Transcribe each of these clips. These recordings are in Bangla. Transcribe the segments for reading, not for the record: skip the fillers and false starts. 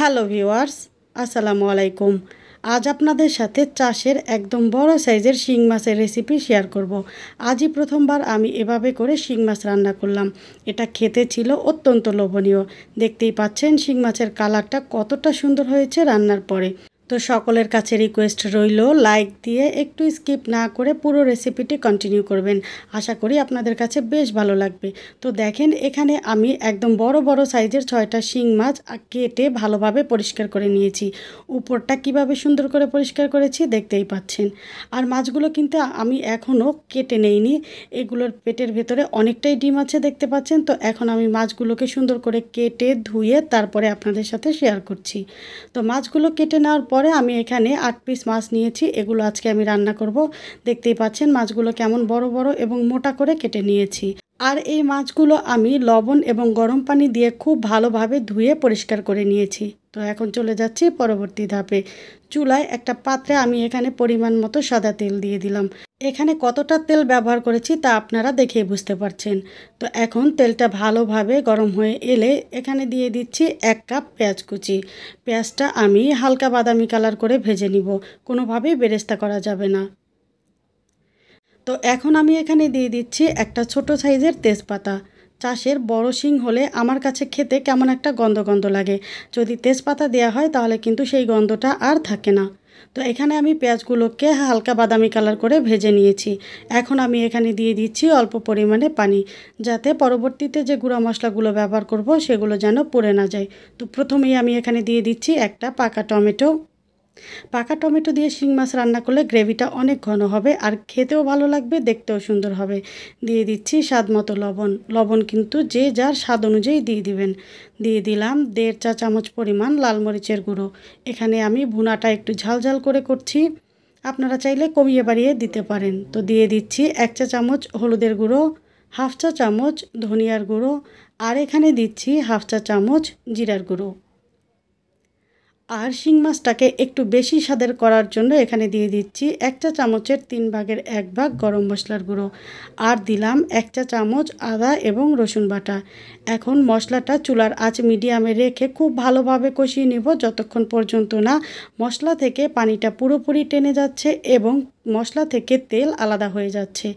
হ্যালো ভিউয়ার্স, আসসালামু আলাইকুম। আজ আপনাদের সাথে চাষের একদম বড় সাইজের শিং মাছের রেসিপি শেয়ার করব। আজই প্রথমবার আমি এভাবে করে শিং মাছ রান্না করলাম। এটা খেতে ছিল অত্যন্ত লোভনীয়। দেখতেই পাচ্ছেন শিং মাছের কালারটা কতটা সুন্দর হয়েছে রান্নার পরে। তো সকলের কাছে রিকোয়েস্ট রইল, লাইক দিয়ে একটু স্কিপ না করে পুরো রেসিপিটি কন্টিনিউ করবেন। আশা করি আপনাদের কাছে বেশ ভালো লাগবে। তো দেখেন, এখানে আমি একদম বড় বড় সাইজের 6টা শিং মাছ কেটে ভালোভাবে পরিষ্কার করে নিয়েছি। উপরটা কিভাবে সুন্দর করে পরিষ্কার করেছি দেখতেই পাচ্ছেন। আর মাছগুলো কিন্তু আমি এখনও কেটে নেইনি। এগুলোর পেটের ভেতরে অনেকটাই ডিম আছে দেখতে পাচ্ছেন। তো এখন আমি মাছগুলোকে সুন্দর করে কেটে ধুয়ে তারপরে আপনাদের সাথে শেয়ার করছি। তো মাছগুলো কেটে নেওয়ার পরে আমি এখানে 8 পিস মাছ নিয়েছি। এগুলো আজকে আমি রান্না করব। দেখতেই পাচ্ছেন মাছগুলো কেমন বড় বড় এবং মোটা করে কেটে নিয়েছি। আর এই মাছগুলো আমি লবণ এবং গরম পানি দিয়ে খুব ভালোভাবে ধুয়ে পরিষ্কার করে নিয়েছি। তো এখন চলে যাচ্ছি পরবর্তী ধাপে। চুলায় একটা পাত্রে আমি এখানে পরিমাণ মতো সাদা তেল দিয়ে দিলাম। এখানে কতটা তেল ব্যবহার করেছি তা আপনারা দেখেই বুঝতে পারছেন। তো এখন তেলটা ভালোভাবে গরম হয়ে এলে এখানে দিয়ে দিচ্ছি 1 কাপ পেঁয়াজ কুচি। পেঁয়াজটা আমি হালকা বাদামি কালার করে ভেজে নিব, কোনোভাবেই বেরেস্তা করা যাবে না। তো এখন আমি এখানে দিয়ে দিচ্ছি একটা ছোট সাইজের তেজপাতা। চাষের বড় শিং হলে আমার কাছে খেতে কেমন একটা গন্ধ গন্ধ লাগে। যদি তেজপাতা দেওয়া হয় তাহলে কিন্তু সেই গন্ধটা আর থাকে না। তো এখানে আমি পেঁয়াজগুলোকে হালকা বাদামি কালার করে ভেজে নিয়েছি। এখন আমি এখানে দিয়ে দিচ্ছি অল্প পরিমাণে পানি, যাতে পরবর্তীতে যে গুঁড়া মশলাগুলো ব্যবহার করব সেগুলো যেন পুড়ে না যায়। তো প্রথমেই আমি এখানে দিয়ে দিচ্ছি একটা পাকা টমেটো। পাকা টমেটো দিয়ে শিং মাছ রান্না করলে গ্রেভিটা অনেক ঘন হবে আর খেতেও ভালো লাগবে, দেখতেও সুন্দর হবে। দিয়ে দিচ্ছি স্বাদ মতো লবণ। লবণ কিন্তু যে যার স্বাদ অনুযায়ী দিয়ে দিবেন। দিয়ে দিলাম 1.5 চা চামচ পরিমাণ লাল মরিচের গুঁড়ো। এখানে আমি ভুনাটা একটু ঝালঝাল করে করছি, আপনারা চাইলে কমিয়ে বাড়িয়ে দিতে পারেন। তো দিয়ে দিচ্ছি 1 চা চামচ হলুদের গুঁড়ো, 1/2 চা চামচ ধনিয়ার গুঁড়ো, আর এখানে দিচ্ছি 1/2 চা চামচ জিরার গুঁড়ো। আর শিং মাছটাকে একটু বেশি স্বাদের করার জন্য এখানে দিয়ে দিচ্ছি 1 চা চামচের 3 ভাগের 1 ভাগ গরম মশলার গুঁড়ো। আর দিলাম 1 চা চামচ আদা এবং রসুন বাটা। এখন মশলাটা চুলার আঁচ মিডিয়ামে রেখে খুব ভালোভাবে কষিয়ে নেব, যতক্ষণ পর্যন্ত না মশলা থেকে পানিটা পুরোপুরি টেনে যাচ্ছে এবং মশলা থেকে তেল আলাদা হয়ে যাচ্ছে।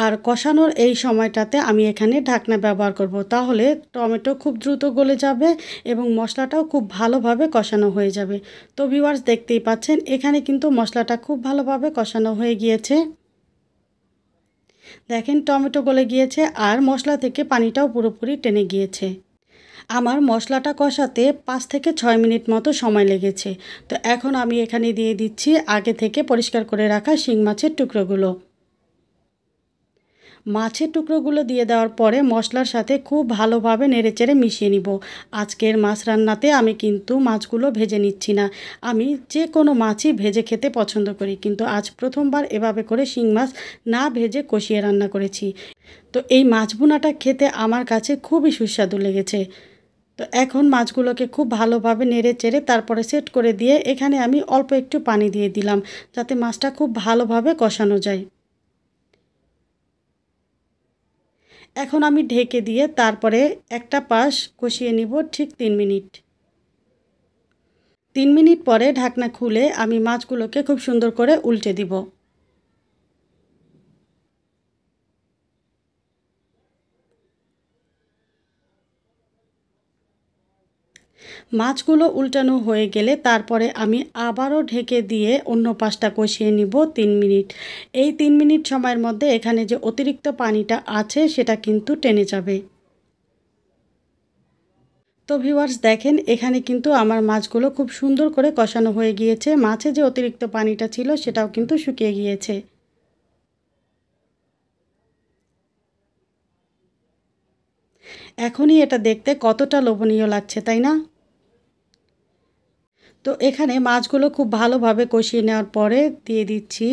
আর কষানোর এই সময়টাতে আমি এখানে ঢাকনা ব্যবহার করব, তাহলে টমেটো খুব দ্রুত গলে যাবে এবং মশলাটাও খুব ভালোভাবে কষানো হয়ে যাবে। তো ভিউয়ার্স, দেখতেই পাচ্ছেন এখানে কিন্তু মশলাটা খুব ভালোভাবে কষানো হয়ে গিয়েছে। দেখেন টমেটো গলে গিয়েছে আর মশলা থেকে পানিটাও পুরোপুরি টেনে গিয়েছে। আমার মশলাটা কষাতে 5 থেকে 6 মিনিট মতো সময় লেগেছে। তো এখন আমি এখানে দিয়ে দিচ্ছি আগে থেকে পরিষ্কার করে রাখা শিং মাছের টুকরোগুলো। মাছের টুকরোগুলো দিয়ে দেওয়ার পরে মশলার সাথে খুব ভালোভাবে নেড়েচেড়ে মিশিয়ে নিব। আজকের মাছ রান্নাতে আমি কিন্তু মাছগুলো ভেজে নিচ্ছি না। আমি যে কোনো মাছই ভেজে খেতে পছন্দ করি, কিন্তু আজ প্রথমবার এভাবে করে শিং মাছ না ভেজে কষিয়ে রান্না করেছি। তো এই মাছ ভুনাটা খেতে আমার কাছে খুবই সুস্বাদু লেগেছে। তো এখন মাছগুলোকে খুব ভালোভাবে নেড়েচেড়ে তারপরে সেট করে দিয়ে এখানে আমি অল্প একটু পানি দিয়ে দিলাম, যাতে মাছটা খুব ভালোভাবে কষানো যায়। এখন আমি ঢেকে দিয়ে তারপরে একটা পাশ কষিয়ে নিব ঠিক 3 মিনিট। 3 মিনিট পরে ঢাকনা খুলে আমি মাছগুলোকে খুব সুন্দর করে উল্টে দিব। মাছগুলো উল্টানো হয়ে গেলে তারপরে আমি আবারও ঢেকে দিয়ে অন্য পাশটা কষিয়ে নিব 3 মিনিট। এই 3 মিনিট সময়ের মধ্যে এখানে যে অতিরিক্ত পানিটা আছে সেটা কিন্তু টেনে যাবে। তো ভিউয়ার্স, দেখেন এখানে কিন্তু আমার মাছগুলো খুব সুন্দর করে কষানো হয়ে গিয়েছে। মাছে যে অতিরিক্ত পানিটা ছিল সেটাও কিন্তু শুকিয়ে গিয়েছে। এখনই এটা দেখতে কতটা লোভনীয় লাগছে, তাই না? তো এখানে মাছগুলো খুব ভালোভাবে কষিয়ে নেওয়ার পরে দিয়ে দিচ্ছি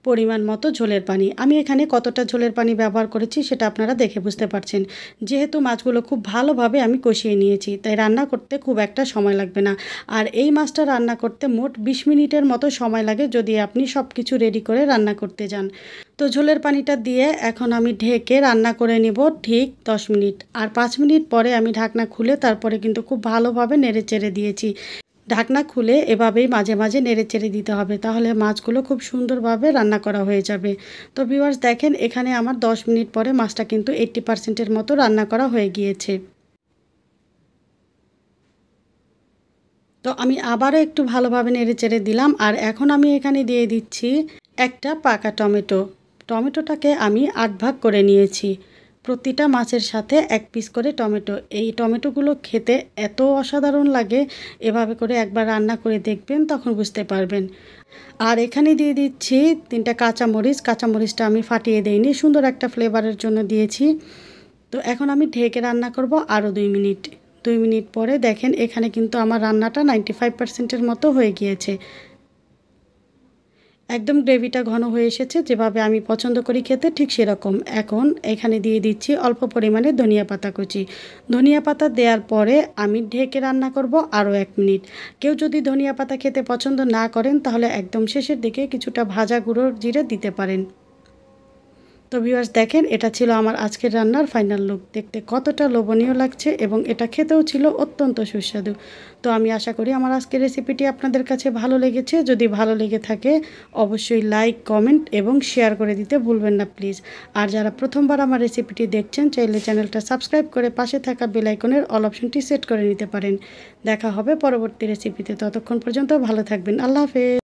পরিমাণ মতো ঝোলের পানি। আমি এখানে কতটা ঝোলের পানি ব্যবহার করেছি সেটা আপনারা দেখে বুঝতে পারছেন। যেহেতু মাছগুলো খুব ভালোভাবে আমি কষিয়ে নিয়েছি, তাই রান্না করতে খুব একটা সময় লাগবে না। আর এই মাছটা রান্না করতে মোট 20 মিনিটের মতো সময় লাগে যদি আপনি সব কিছু রেডি করে রান্না করতে যান। তো ঝোলের পানিটা দিয়ে এখন আমি ঢেকে রান্না করে নিব ঠিক 10 মিনিট। আর 5 মিনিট পরে আমি ঢাকনা খুলে তারপরে কিন্তু খুব ভালোভাবে নেড়েচেড়ে দিয়েছি। ঢাকনা খুলে এভাবেই মাঝে মাঝে নেড়ে চেড়ে দিতে হবে, তাহলে মাছগুলো খুব সুন্দরভাবে রান্না করা হয়ে যাবে। তো ভিউয়ার্স দেখেন এখানে আমার 10 মিনিট পরে মাছটা কিন্তু 80% মতো রান্না করা হয়ে গিয়েছে। তো আমি আবারও একটু ভালোভাবে নেড়ে চেড়ে দিলাম। আর এখন আমি এখানে দিয়ে দিচ্ছি একটা পাকা টমেটো। টমেটোটাকে আমি 8 ভাগ করে নিয়েছি। প্রতিটা মাছের সাথে 1 পিস করে টমেটো। এই টমেটোগুলো খেতে এত অসাধারণ লাগে, এভাবে করে একবার রান্না করে দেখবেন, তখন বুঝতে পারবেন। আর এখানে দিয়ে দিচ্ছি 3টা কাঁচামরিচ। কাঁচামরিচটা আমি ফাটিয়ে দেইনি, সুন্দর একটা ফ্লেভারের জন্য দিয়েছি। তো এখন আমি ঢেকে রান্না করব আরও 2 মিনিট। 2 মিনিট পরে দেখেন এখানে কিন্তু আমার রান্নাটা 95%-এর মতো হয়ে গিয়েছে। একদম গ্রেভিটা ঘন হয়ে এসেছে, যেভাবে আমি পছন্দ করি খেতে ঠিক সেরকম। এখন এখানে দিয়ে দিচ্ছি অল্প পরিমাণে ধনিয়া পাতা কুচি। ধনিয়া পাতা দেওয়ার পরে আমি ঢেকে রান্না করব আরও 1 মিনিট। কেউ যদি ধনিয়া পাতা খেতে পছন্দ না করেন তাহলে একদম শেষের দিকে কিছুটা ভাজা গুঁড়ো জিরে দিতে পারেন। তো ভিউয়ার্স দেখেন এটা ছিল আমার আজকের রান্নার ফাইনাল লুক। দেখতে কতটা লোভনীয় লাগছে এবং এটা খেতেও ছিল অত্যন্ত সুস্বাদু। তো আমি আশা করি আমার আজকের রেসিপিটি আপনাদের কাছে ভালো লেগেছে। যদি ভালো লেগে থাকে অবশ্যই লাইক, কমেন্ট এবং শেয়ার করে দিতে ভুলবেন না প্লিজ। আর যারা প্রথমবার আমার রেসিপিটি দেখছেন চাইলে চ্যানেলটা সাবস্ক্রাইব করে পাশে থাকা বেল আইকনের অল অপশনটি সেট করে নিতে পারেন। দেখা হবে পরবর্তী রেসিপিতে। ততক্ষণ পর্যন্ত ভালো থাকবেন। আল্লাহ হাফেজ।